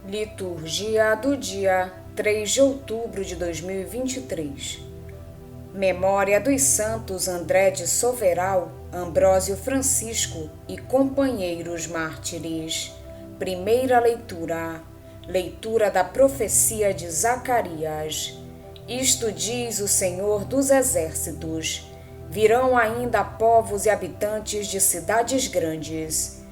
Liturgia do dia 3 de outubro de 2023. Memória dos santos André de Soveral, Ambrósio Francisco e companheiros mártires. Primeira leitura. Leitura da profecia de Zacarias. Isto diz o Senhor dos Exércitos: virão ainda povos e habitantes de cidades grandes,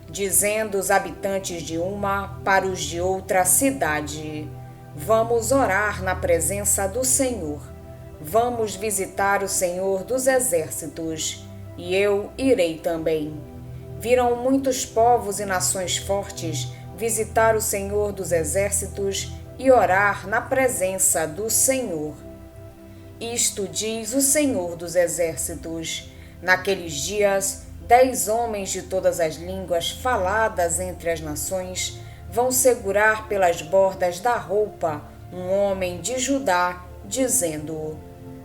dizendo os habitantes de uma para os de outra cidade: vamos orar na presença do Senhor, vamos visitar o Senhor dos Exércitos, e eu irei também. Virão muitos povos e nações fortes visitar o Senhor dos Exércitos e orar na presença do Senhor. Isto diz o Senhor dos Exércitos: naqueles dias 10 homens de todas as línguas faladas entre as nações vão segurar pelas bordas da roupa um homem de Judá, dizendo: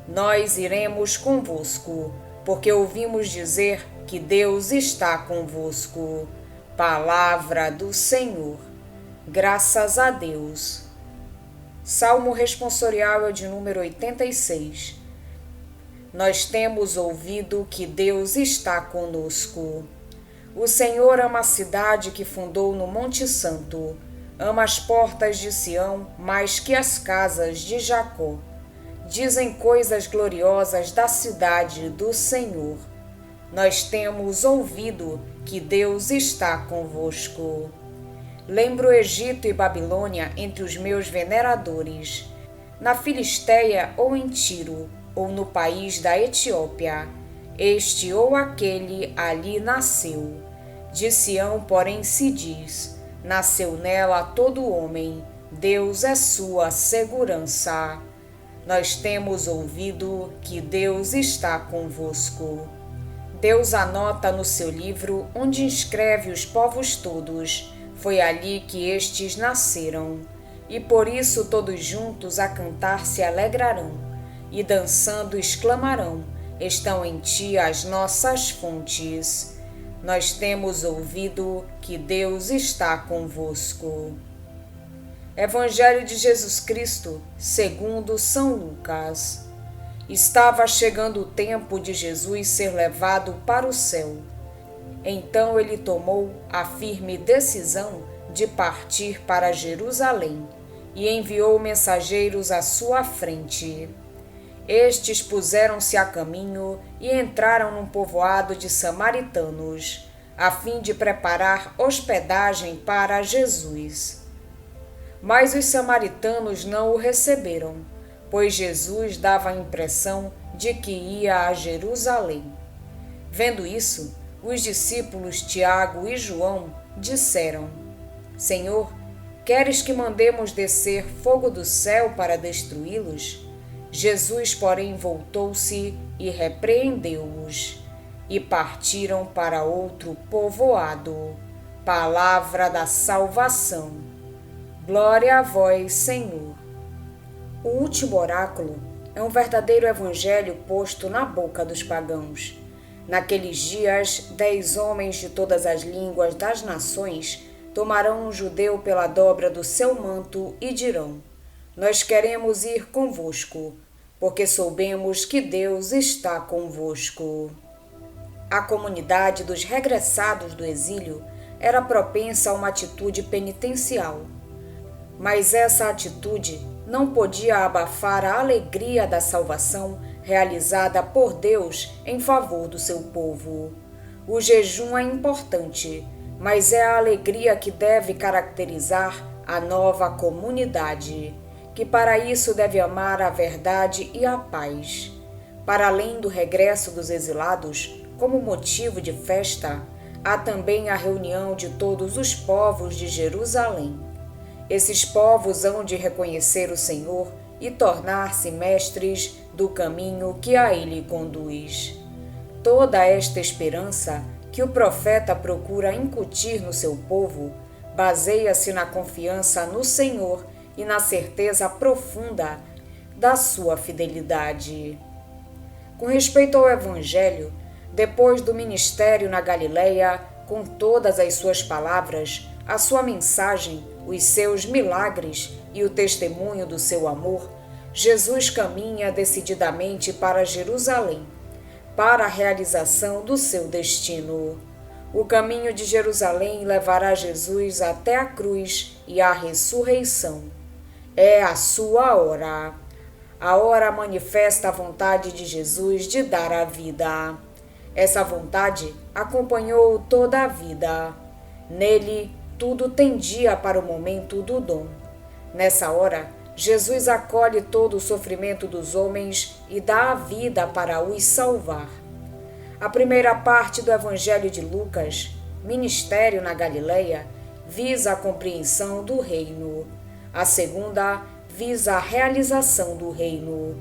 nós iremos convosco, porque ouvimos dizer que Deus está convosco. Palavra do Senhor. Graças a Deus. Salmo responsorial é de número 86. Nós temos ouvido que Deus está conosco. O Senhor ama a cidade que fundou no Monte Santo, ama as portas de Sião mais que as casas de Jacó. Dizem coisas gloriosas da cidade do Senhor. Nós temos ouvido que Deus está convosco. Lembro o Egito e Babilônia entre os meus veneradores, na Filisteia ou em Tiro, ou no país da Etiópia. Este ou aquele ali nasceu. De Sião, porém, se diz: nasceu nela todo homem, Deus é sua segurança. Nós temos ouvido que Deus está convosco. Deus anota no seu livro onde inscreve os povos todos. Foi ali que estes nasceram, e por isso todos juntos a cantar se alegrarão, e dançando exclamarão: estão em ti as nossas fontes. Nós temos ouvido que Deus está convosco. Evangelho de Jesus Cristo, segundo São Lucas. Estava chegando o tempo de Jesus ser levado para o céu. Então ele tomou a firme decisão de partir para Jerusalém e enviou mensageiros à sua frente. Estes puseram-se a caminho e entraram num povoado de samaritanos, a fim de preparar hospedagem para Jesus. Mas os samaritanos não o receberam, pois Jesus dava a impressão de que ia a Jerusalém. Vendo isso, os discípulos Tiago e João disseram: Senhor, queres que mandemos descer fogo do céu para destruí-los? Jesus, porém, voltou-se e repreendeu-os, e partiram para outro povoado. Palavra da salvação. Glória a vós, Senhor. O último oráculo é um verdadeiro evangelho posto na boca dos pagãos. Naqueles dias, 10 homens de todas as línguas das nações tomarão um judeu pela dobra do seu manto e dirão: nós queremos ir convosco, porque soubemos que Deus está convosco. A comunidade dos regressados do exílio era propensa a uma atitude penitencial. Mas essa atitude não podia abafar a alegria da salvação realizada por Deus em favor do seu povo. O jejum é importante, mas é a alegria que deve caracterizar a nova comunidade, que para isso deve amar a verdade e a paz. Para além do regresso dos exilados, como motivo de festa, há também a reunião de todos os povos de Jerusalém. Esses povos hão de reconhecer o Senhor e tornar-se mestres do caminho que a ele conduz. Toda esta esperança que o profeta procura incutir no seu povo baseia-se na confiança no Senhor e na certeza profunda da sua fidelidade. Com respeito ao Evangelho, depois do ministério na Galileia, com todas as suas palavras, a sua mensagem, os seus milagres e o testemunho do seu amor, Jesus caminha decididamente para Jerusalém, para a realização do seu destino. O caminho de Jerusalém levará Jesus até a cruz e a ressurreição. É a sua hora. A hora manifesta a vontade de Jesus de dar a vida. Essa vontade acompanhou toda a vida. Nele, tudo tendia para o momento do dom. Nessa hora, Jesus acolhe todo o sofrimento dos homens e dá a vida para os salvar. A primeira parte do Evangelho de Lucas, Ministério na Galileia, visa a compreensão do reino. A segunda visa a realização do reino.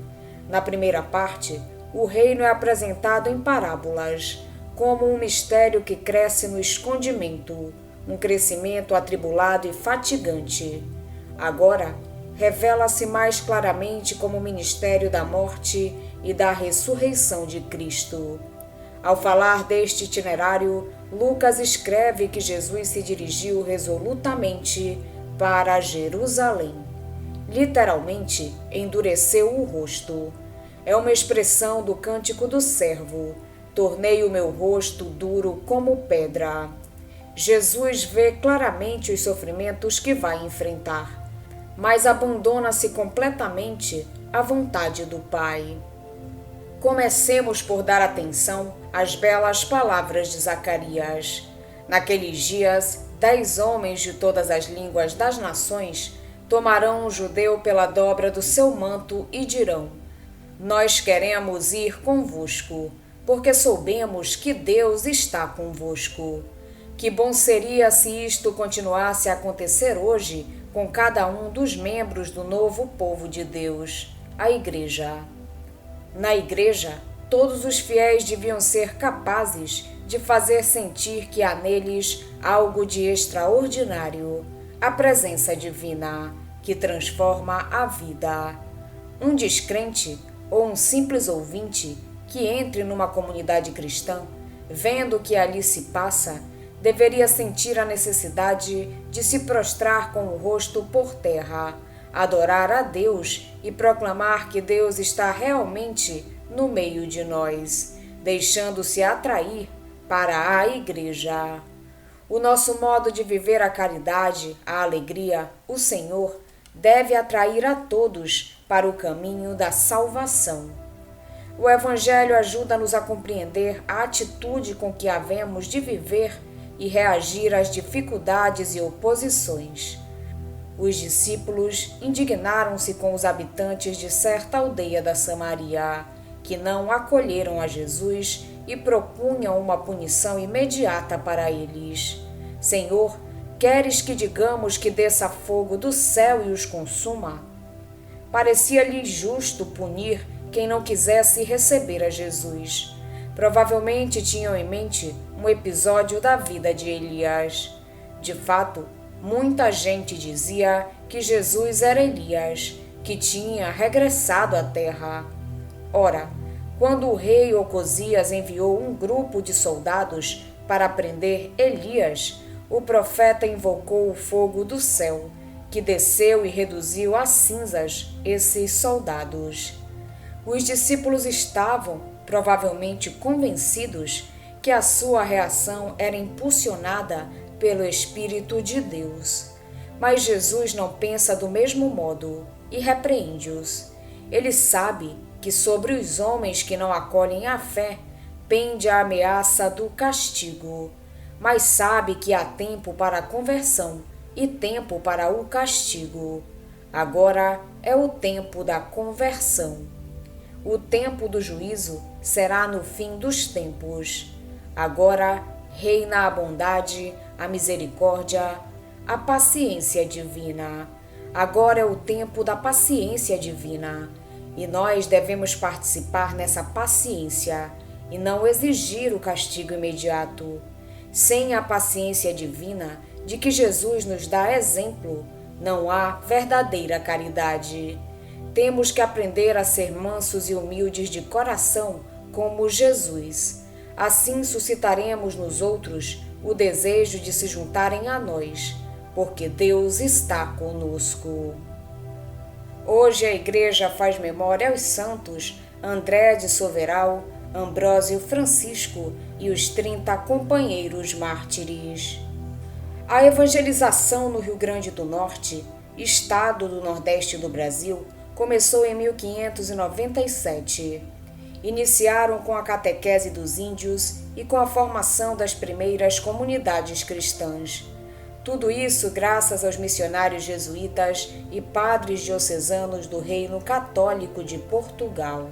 Na primeira parte, o reino é apresentado em parábolas, como um mistério que cresce no escondimento, um crescimento atribulado e fatigante. Agora, revela-se mais claramente como o ministério da morte e da ressurreição de Cristo. Ao falar deste itinerário, Lucas escreve que Jesus se dirigiu resolutamente para Jerusalém. Literalmente, endureceu o rosto. É uma expressão do cântico do servo: tornei o meu rosto duro como pedra. Jesus vê claramente os sofrimentos que vai enfrentar, mas abandona-se completamente à vontade do Pai. Comecemos por dar atenção às belas palavras de Zacarias. Naqueles dias, 10 homens de todas as línguas das nações tomarão um judeu pela dobra do seu manto e dirão: nós queremos ir convosco, porque soubemos que Deus está convosco. Que bom seria se isto continuasse a acontecer hoje com cada um dos membros do novo povo de Deus, a Igreja. Na Igreja, todos os fiéis deviam ser capazes de fazer sentir que há neles algo de extraordinário, a presença divina, que transforma a vida. Um descrente ou um simples ouvinte que entre numa comunidade cristã, vendo o que ali se passa, deveria sentir a necessidade de se prostrar com o rosto por terra, adorar a Deus e proclamar que Deus está realmente no meio de nós, deixando-se atrair para a Igreja. O nosso modo de viver a caridade, a alegria, o Senhor, deve atrair a todos para o caminho da salvação. O Evangelho ajuda-nos a compreender a atitude com que havemos de viver e reagir às dificuldades e oposições. Os discípulos indignaram-se com os habitantes de certa aldeia da Samaria, que não acolheram a Jesus e propunham uma punição imediata para eles. Senhor, queres que digamos que desça fogo do céu e os consuma? Parecia-lhes justo punir quem não quisesse receber a Jesus. Provavelmente tinham em mente um episódio da vida de Elias. De fato, muita gente dizia que Jesus era Elias, que tinha regressado à terra. Ora, quando o rei Ocosias enviou um grupo de soldados para prender Elias, o profeta invocou o fogo do céu, que desceu e reduziu a cinzas esses soldados. Os discípulos estavam, provavelmente, convencidos que a sua reação era impulsionada pelo Espírito de Deus. Mas Jesus não pensa do mesmo modo e repreende-os. Ele sabe que sobre os homens que não acolhem a fé pende a ameaça do castigo, mas sabe que há tempo para a conversão e tempo para o castigo. Agora é o tempo da conversão. O tempo do juízo será no fim dos tempos. Agora reina a bondade, a misericórdia, a paciência divina. Agora é o tempo da paciência divina, e nós devemos participar nessa paciência e não exigir o castigo imediato. Sem a paciência divina, de que Jesus nos dá exemplo, não há verdadeira caridade. Temos que aprender a ser mansos e humildes de coração, como Jesus. Assim suscitaremos nos outros o desejo de se juntarem a nós, porque Deus está conosco. Hoje a Igreja faz memória aos santos André de Soveral, Ambrósio Francisco e os 30 companheiros mártires. A evangelização no Rio Grande do Norte, estado do Nordeste do Brasil, começou em 1597. Iniciaram com a catequese dos índios e com a formação das primeiras comunidades cristãs. Tudo isso graças aos missionários jesuítas e padres diocesanos do Reino Católico de Portugal.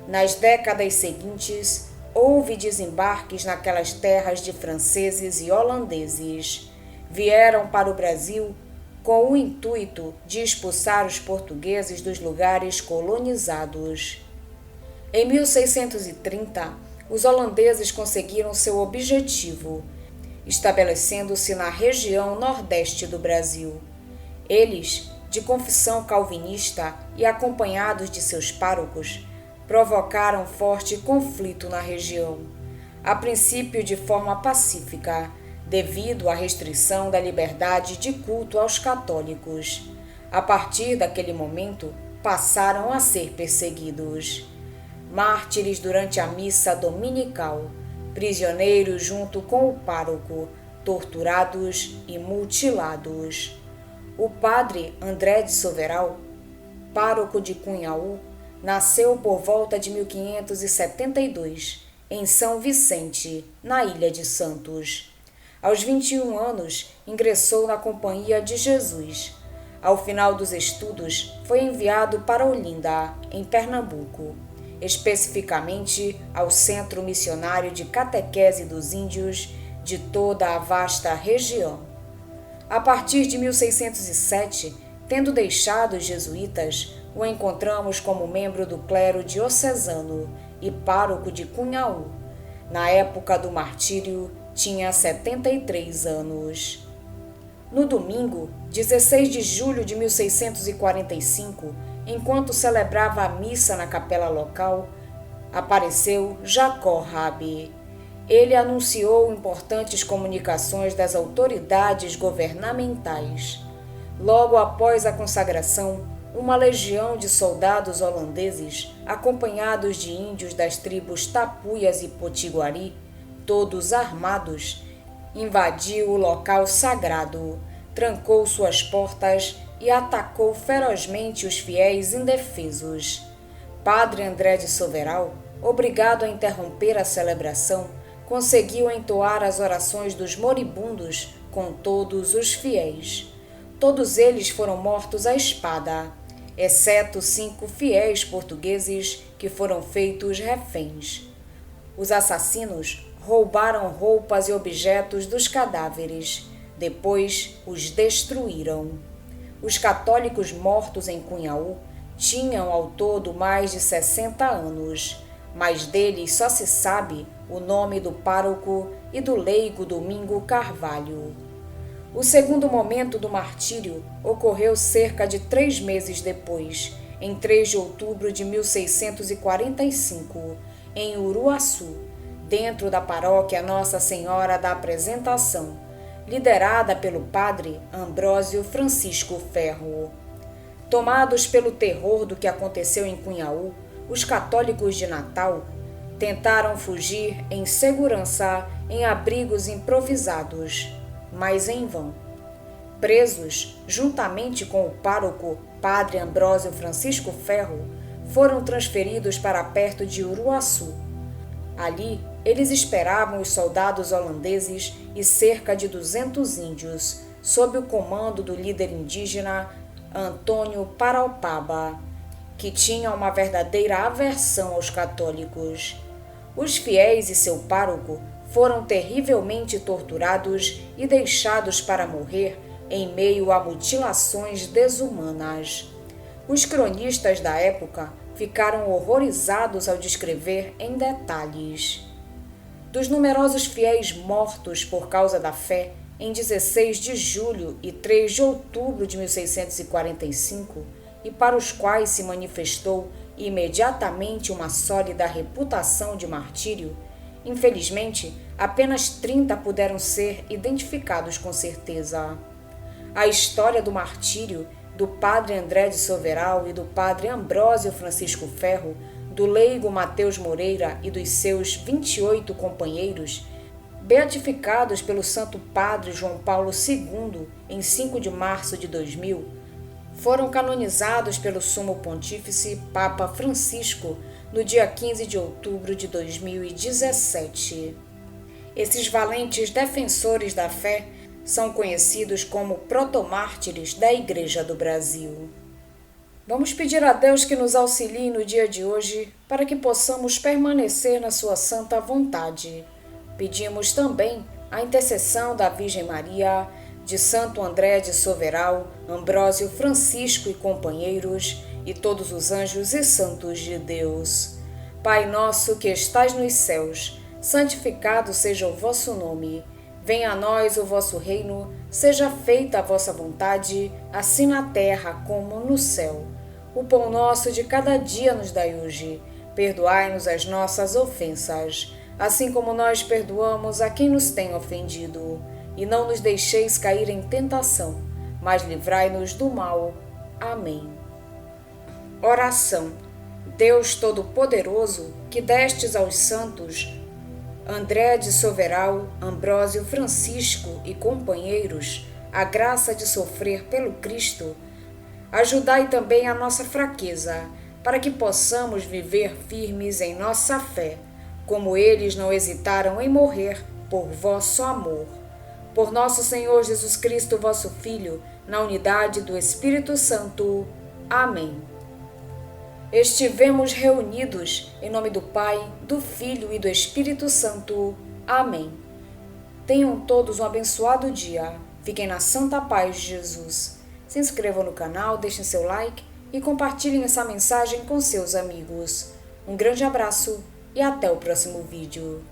Nas décadas seguintes, houve desembarques naquelas terras de franceses e holandeses. Vieram para o Brasil com o intuito de expulsar os portugueses dos lugares colonizados. Em 1630, os holandeses conseguiram seu objetivo, estabelecendo-se na região nordeste do Brasil. Eles, de confissão calvinista e acompanhados de seus párocos, provocaram forte conflito na região, a princípio de forma pacífica, devido à restrição da liberdade de culto aos católicos. A partir daquele momento, passaram a ser perseguidos. Mártires durante a missa dominical, prisioneiros junto com o pároco, torturados e mutilados. O padre André de Soveral, pároco de Cunhaú, nasceu por volta de 1572, em São Vicente, na Ilha de Santos. Aos 21 anos, ingressou na Companhia de Jesus. Ao final dos estudos, foi enviado para Olinda, em Pernambuco, especificamente ao Centro Missionário de Catequese dos Índios de toda a vasta região. A partir de 1607, tendo deixado os jesuítas, o encontramos como membro do clero diocesano e pároco de Cunhaú. Na época do martírio, tinha 73 anos. No domingo, 16 de julho de 1645, enquanto celebrava a missa na capela local, apareceu Jacó Rabi. Ele anunciou importantes comunicações das autoridades governamentais. Logo após a consagração, uma legião de soldados holandeses, acompanhados de índios das tribos Tapuias e Potiguari, todos armados, invadiu o local sagrado, trancou suas portas e atacou ferozmente os fiéis indefesos. Padre André de Soveral, obrigado a interromper a celebração, conseguiu entoar as orações dos moribundos com todos os fiéis. Todos eles foram mortos à espada, exceto 5 fiéis portugueses que foram feitos reféns. Os assassinos roubaram roupas e objetos dos cadáveres, depois os destruíram. Os católicos mortos em Cunhaú tinham ao todo mais de 60 anos, mas deles só se sabe o nome do pároco e do leigo Domingo Carvalho. O segundo momento do martírio ocorreu cerca de 3 meses depois, em 3 de outubro de 1645, em Uruaçu, dentro da paróquia Nossa Senhora da Apresentação, liderada pelo padre Ambrósio Francisco Ferro. Tomados pelo terror do que aconteceu em Cunhaú, os católicos de Natal tentaram fugir em segurança em abrigos improvisados, mas em vão. Presos, juntamente com o pároco padre Ambrósio Francisco Ferro, foram transferidos para perto de Uruaçu. Ali, eles esperavam os soldados holandeses e cerca de 200 índios, sob o comando do líder indígena Antônio Paraupaba, que tinha uma verdadeira aversão aos católicos. Os fiéis e seu pároco foram terrivelmente torturados e deixados para morrer em meio a mutilações desumanas. Os cronistas da época ficaram horrorizados ao descrever em detalhes. Dos numerosos fiéis mortos por causa da fé, em 16 de julho e 3 de outubro de 1645, e para os quais se manifestou imediatamente uma sólida reputação de martírio, infelizmente, apenas 30 puderam ser identificados com certeza. a história do martírio do padre André de Soveral e do padre Ambrósio Francisco Ferro, do leigo Mateus Moreira e dos seus 28 companheiros, beatificados pelo Santo Padre João Paulo II em 5 de março de 2000, foram canonizados pelo Sumo Pontífice Papa Francisco no dia 15 de outubro de 2017. Esses valentes defensores da fé são conhecidos como protomártires da Igreja do Brasil. Vamos pedir a Deus que nos auxilie no dia de hoje para que possamos permanecer na sua santa vontade. Pedimos também a intercessão da Virgem Maria, de Santo André de Soveral, Ambrósio Francisco e companheiros, e todos os anjos e santos de Deus. Pai nosso que estais nos céus, santificado seja o vosso nome. Venha a nós o vosso reino, seja feita a vossa vontade, assim na terra como no céu. O pão nosso de cada dia nos dai hoje. Perdoai-nos as nossas ofensas, assim como nós perdoamos a quem nos tem ofendido. E não nos deixeis cair em tentação, mas livrai-nos do mal. Amém. Oração. Deus Todo-Poderoso, que destes aos santos André de Soveral, Ambrósio Francisco e companheiros a graça de sofrer pelo Cristo, ajudai também a nossa fraqueza, para que possamos viver firmes em nossa fé, como eles não hesitaram em morrer por vosso amor. Por nosso Senhor Jesus Cristo, vosso Filho, na unidade do Espírito Santo. Amém. Estivemos reunidos em nome do Pai, do Filho e do Espírito Santo. Amém. Tenham todos um abençoado dia. Fiquem na santa paz de Jesus. Se inscrevam no canal, deixem seu like e compartilhem essa mensagem com seus amigos. Um grande abraço e até o próximo vídeo.